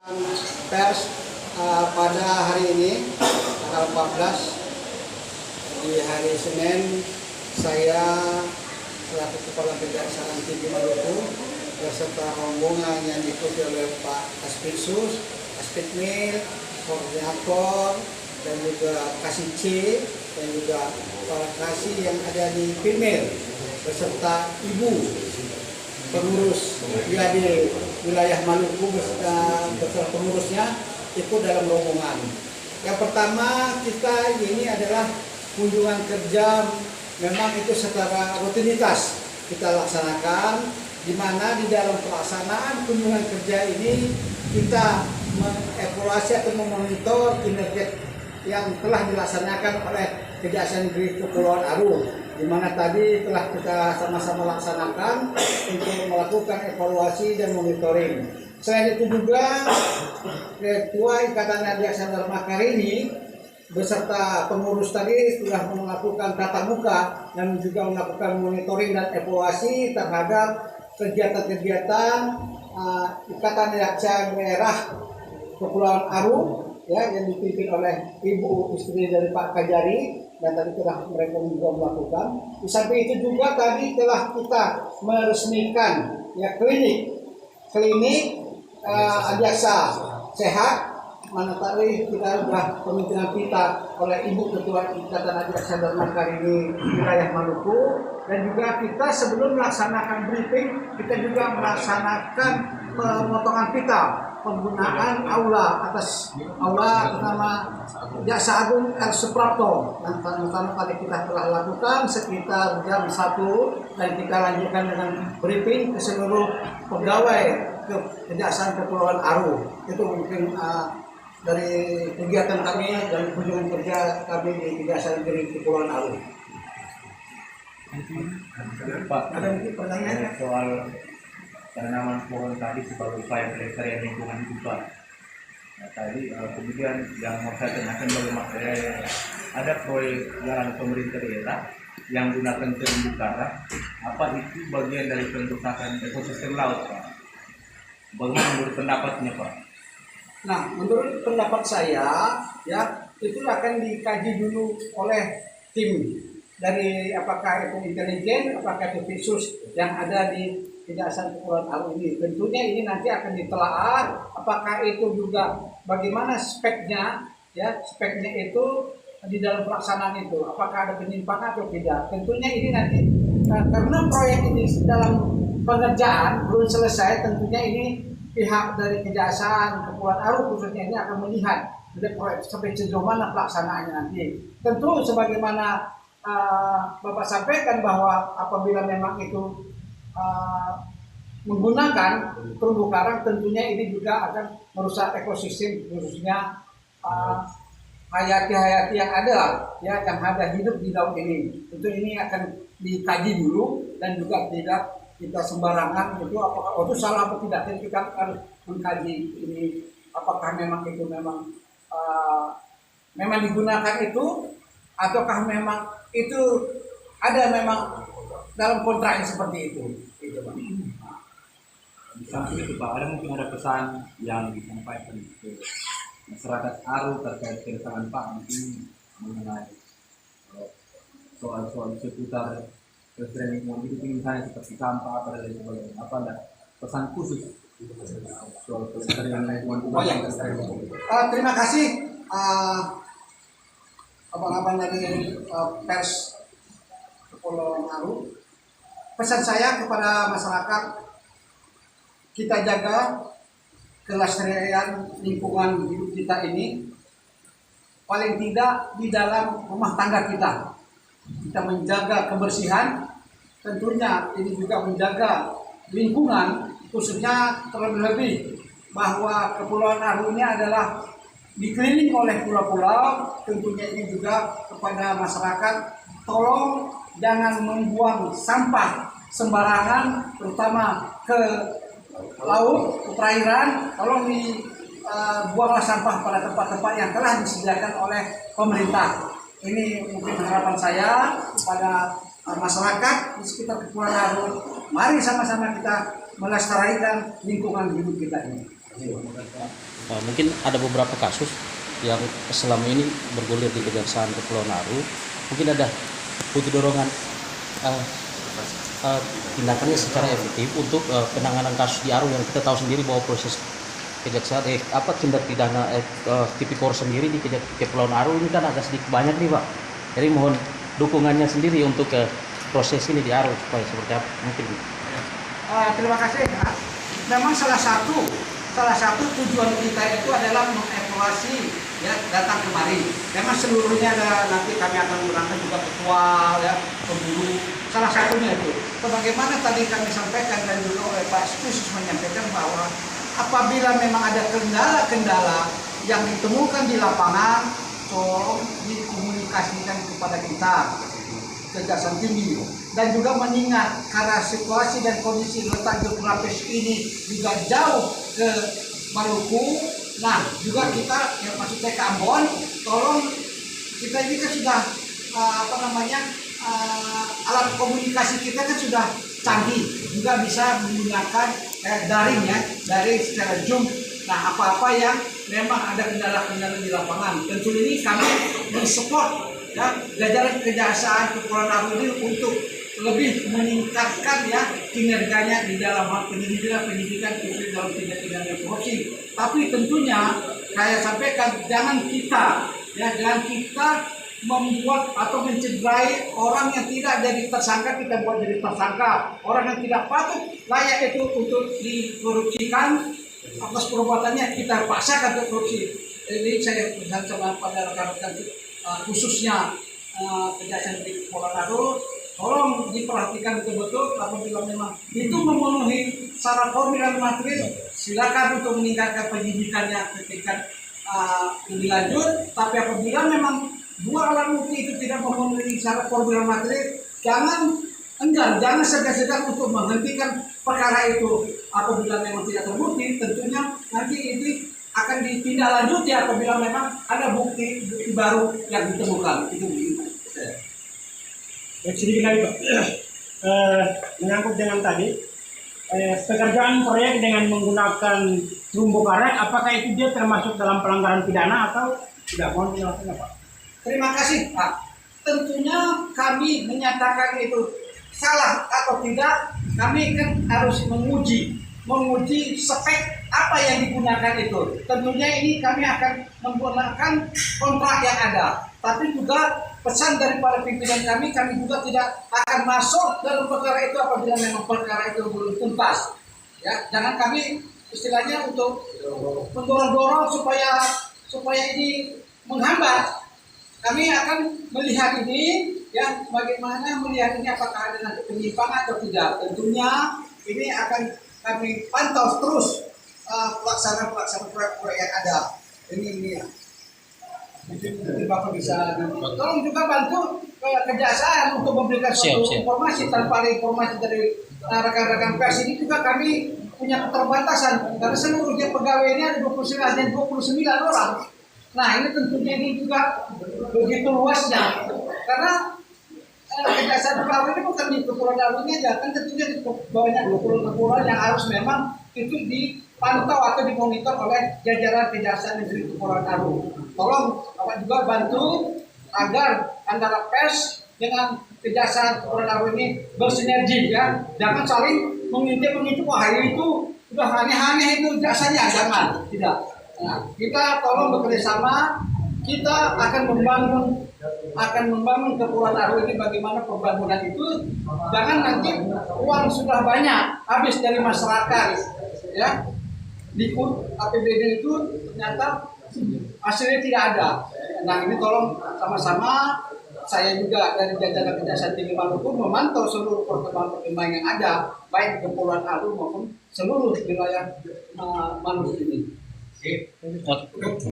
Pers pada hari ini tanggal 14 di hari Senin, saya selaku Kepala Kejaksaan Tinggi Maluku beserta rombongan yang diikuti oleh Pak Aspitsus, Aspitmil, Koordinator, dan juga Kasih C, dan juga para kasih yang ada di Pinmil beserta Ibu pengurus di wilayah Maluku beserta pengurusnya ikut dalam rombongan. Yang pertama, kita ini adalah kunjungan kerja, memang itu secara rutinitas kita laksanakan, di mana di dalam pelaksanaan kunjungan kerja ini kita mengevaluasi atau memonitor kinerja yang telah dilaksanakan oleh Kejaksaan Negeri Kepulauan Aru, di mana tadi telah kita sama-sama laksanakan untuk melakukan evaluasi dan monitoring. Selain itu juga Ketua Ikatan Adiaksa Dharma Karini beserta pengurus tadi telah melakukan tatap muka dan juga melakukan monitoring dan evaluasi terhadap kegiatan-kegiatan Ikatan Adiaksa Daerah Kepulauan Aru ya, yang dipimpin oleh Ibu istri dari Pak Kajari, dan tadi telah mereka juga melakukan. Di samping itu juga tadi telah kita meresmikan ya klinik Adiaksa Sehat, mana tadi kita sudah pemimpinan kita oleh Ibu Ketua Ikatan Adiaksa Dharma Karini wilayah Maluku, dan juga kita sebelum melaksanakan briefing kita juga melaksanakan pemotongan pita penggunaan aula atas nama Jaksa Agung R. Suprapto, yang pertama tadi kita telah lakukan sekitar jam 1, dan kita lanjutkan dengan briefing ke seluruh pegawai Kejaksaan Kepulauan Aru. Itu mungkin dari kegiatan kami dan kunjungan kerja kami di Kejaksaan Negeri Kepulauan Aru. Pak, Ada mungkin pertanyaan soal tanaman pohon tadi sebagai upaya pelestarian lingkungan hidup, Pak. Nah, tadi kemudian yang mau saya tanyakan bagaimana ada proyek jalan pemerintah daerah yang gunakan terumbu karang, apa itu bagian dari pengusahaan ekosistem laut, Pak? Bagaimana menurut pendapatnya, Pak? Nah, menurut pendapat saya, ya itu akan dikaji dulu oleh tim dari apakah itu intelijen, apakah itu khusus yang ada di Kejaksaan Kepulauan Aru ini. Tentunya ini nanti akan ditelaah apakah itu juga bagaimana speknya, ya speknya itu di dalam pelaksanaan itu, apakah ada penyimpangan atau tidak. Tentunya ini nanti karena proyek ini dalam pengerjaan belum selesai, tentunya ini pihak dari Kejaksaan Kepulauan Aru khususnya ini akan melihat proyek sampai sejauh mana pelaksanaannya nanti. Tentu sebagaimana Bapak sampaikan bahwa apabila memang itu menggunakan terumbu karang, tentunya ini juga akan merusak ekosistem, khususnya hayati-hayati yang ada, ya yang ada hidup di laut ini. Tentu ini akan dikaji dulu, dan juga tidak kita sembarangan itu apakah itu salah atau tidak. Jadi kita harus mengkaji ini apakah memang itu memang digunakan itu, ataukah memang itu ada memang dalam kontrak yang seperti itu. Gitu, Pak. Di samping itu, Pak, mungkin ada pesan yang disampaikan ke masyarakat Aru terkait keresahan Pak mungkin mengenai soal-soal seputar pelestarian lingkungan hidup, misalnya seperti sampah apa dan lain sebagainya. Apa ada pesan khusus soal pelestarian lingkungan hidup? Oh ya, terima kasih abang-abang dari pers Kepulauan Aru. Pesan saya kepada masyarakat, kita jaga kelestarian lingkungan hidup kita ini, paling tidak di dalam rumah tangga kita. Kita menjaga kebersihan, tentunya ini juga menjaga lingkungan, khususnya terlebih bahwa Kepulauan Aru ini adalah dikelilingi oleh pulau-pulau. Tentunya ini juga kepada masyarakat, tolong jangan membuang sampah sembarangan, terutama ke laut, ke perairan. Tolong dibuanglah sampah pada tempat-tempat yang telah disediakan oleh pemerintah. Ini mungkin harapan saya kepada masyarakat di sekitar Kepulauan Aru. Mari sama-sama kita melestarikan lingkungan hidup kita ini. Mungkin ada beberapa kasus yang selama ini bergulir di Kejaksaan Kepulauan Aru. Mungkin ada butuh dorongan tindakannya secara efektif untuk penanganan kasus di Aru yang kita tahu sendiri bahwa proses kejaksaan tindak pidana tipikor sendiri di Kepulauan Aru ini kan agak sedikit banyak nih Pak. Jadi mohon dukungannya sendiri untuk proses ini di Aru supaya seperti apa mungkin. Terima kasih. Memang salah satu tujuan kita itu adalah mengevaluasi ya datang kemari. Memang seluruhnya ada, nanti kami akan mengundang juga ketua ya, pemburu. Salah satunya itu. Sebagaimana tadi kami sampaikan dan dulu oleh Pak Khusus menyampaikan bahwa apabila memang ada kendala-kendala yang ditemukan di lapangan, tolong dikomunikasikan kepada kita, Kejaksaan Tinggi, dan juga mengingat karena situasi dan kondisi letak geografis ini juga jauh ke Maluku. Nah, juga kita yang maksudnya ke Ambon, tolong kita ini kan sudah alat komunikasi kita kan sudah canggih, juga bisa menggunakan daring secara Zoom. Nah, apa-apa yang memang ada kendala-kendala di lapangan, tentu ini kami mensupport ya jajaran Kejaksaan Kepulauan Aru ini untuk lebih meningkatkan ya kinerjanya di dalam hal penyidikan khusus dalam tindak pidana korupsi. Tapi tentunya saya sampaikan jangan kita membuat atau mencederai orang yang tidak jadi tersangka, kita buat jadi tersangka. Orang yang tidak patut layak itu untuk dikorupsikan atas perbuatannya kita paksakan untuk korupsi. Jadi saya pesan sama pada rekan-rekan khususnya Kejaksaan di Kepulauan Aru, tolong diperhatikan betul-betul apabila memang itu memenuhi syarat formil dan material, silakan untuk meningkatkan penyidikannya ketika lebih lanjut. Tapi apabila memang dua alat bukti itu tidak memenuhi syarat formil dan material, jangan segan-segan untuk menghentikan perkara itu. Apabila memang tidak terbukti, tentunya nanti ini akan ditindaklanjuti apabila memang ada bukti baru yang ditemukan. Itu begitu. Sedikit lagi Pak, menyangkut dengan tadi pekerjaan proyek dengan menggunakan terumbu karang, apakah itu dia termasuk dalam pelanggaran pidana atau tidak? Mohon penjelasannya Pak. Terima kasih Pak. Tentunya kami menyatakan itu salah atau tidak, kami kan harus menguji spek apa yang digunakan itu. Tentunya ini kami akan menggunakan kontrak yang ada. Tapi juga pesan daripada pimpinan kami juga tidak akan masuk dalam perkara itu apabila memang perkara itu belum tuntas. Ya, jangan kami istilahnya untuk mendorong-dorong supaya ini menghambat. Kami akan melihat ini, ya bagaimana melihat ini apakah ada nanti penyimpangan atau tidak. Tentunya ini akan kami pantau terus pelaksanaan proyek yang ada. Ini ya. Mungkin Bapak bisa tolong juga bantu Kejaksaan untuk memberikan suatu informasi. Tanpa ada informasi dari rekan-rekan pers ini juga kami punya keterbatasan karena seluruhnya pegawainya ada 29 orang. Nah ini tentunya ini juga begitu luasnya karena Kejaksaan Kepulauan ini bukan di Kepulauan Aru aja, kan tentunya di banyak kepulauan yang harus memang itu dipantau atau dimonitor oleh jajaran Kejaksaan Negeri Kepulauan Aru. Tolong Bapak juga bantu agar antara pers dengan Kejaksaan Kepulauan Aru ini bersinergi ya, jangan saling mengintip wah ini itu udah aneh-aneh itu jasanya, jangan, tidak. Nah, kita tolong bekerjasama, kita akan membangun Kepulauan Aru ini. Bagaimana pembangunan itu jangan nanti uang sudah banyak habis dari masyarakat ya ikut APBD itu ternyata hasilnya tidak ada. Nah ini tolong sama-sama saya juga dari jajaran Kejaksaan Tinggi Maluku memantau seluruh perkembangan yang ada baik di Kepulauan Aru maupun seluruh wilayah Maluku ini.